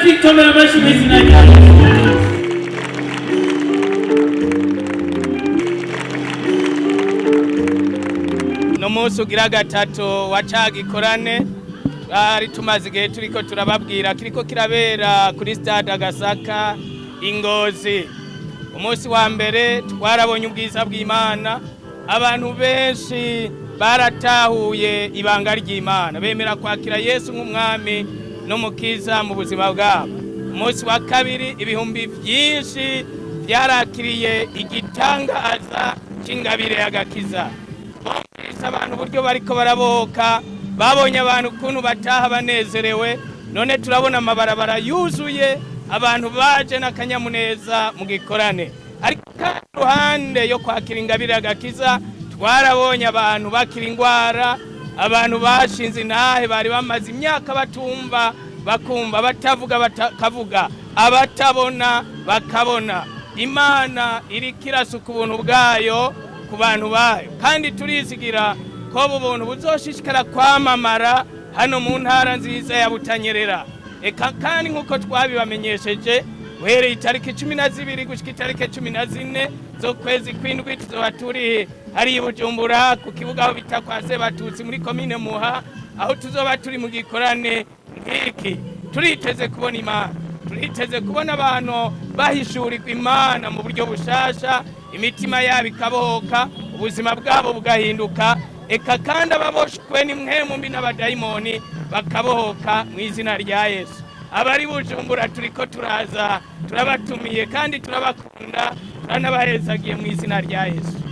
tuyikomera amashyi mu izina rya Yesu. No munsi ugira gatatu wa ca gikorane twari tumaze igihe turiko turababwira kiriko kirabera kuri stade Agasaka Ingozi. Umunsi wa mbere twarabonye ubwiza bw'Imana, abantu benshi baratahuye ibanga ry'Imana, bemera kwakira Yesu nk'umwami n'umukiza mu buzima bwabo. Umunsi wa kabiri ibihumbi byinshi byarakiriye igitangaza cy'ingabire y'agakiza. Bumvise abantu uburyo bariko baraboka, babonye abantu ukuntu bataha banezerewe, none turabona amabarabara yuzuye, abantu baje n'akanyamuneza mu gikorane. Ariko kandi ruhande yo kwakira ingabire y'agakiza twarabonye abantu bakira ingwara, abantu bashinze intahe bari bamaze imyaka batumva bakumva, batavuga bakavuga, abatabona bakabona. Imana iriko irasuka ubuntu bwayo ku bantu bayo, kandi turizigira ko ubuntu buzoshishikara kwamamara hano mu ntara nziza ya Butanyerera. Eka kandi nk'uko twabibamenyesheje, uhereye itariki 12 gushika itariki 14 z'ukwezi kw'indwi tuzoba turi hari i Bujumbura ku kibuga aho bita kwa Sebatutsi muri komine Muha, aho tuzoba turi mu gikorane nk'iki. Turiteze kubona Imana, turiteze kubona abantu bahishurirwa Imana mu buryo bushasha, imitima yabo ikabohoka, ubuzima bwabo bugahinduka, eka kandi ababoshwe n'imwemu mbi n'abadayimoni bakabohoka mu izina rya Yesu. Abari Bujumbura turiko turaza, turabatumiye kandi turabakunda, turanabahezagiye mu izina rya Yesu.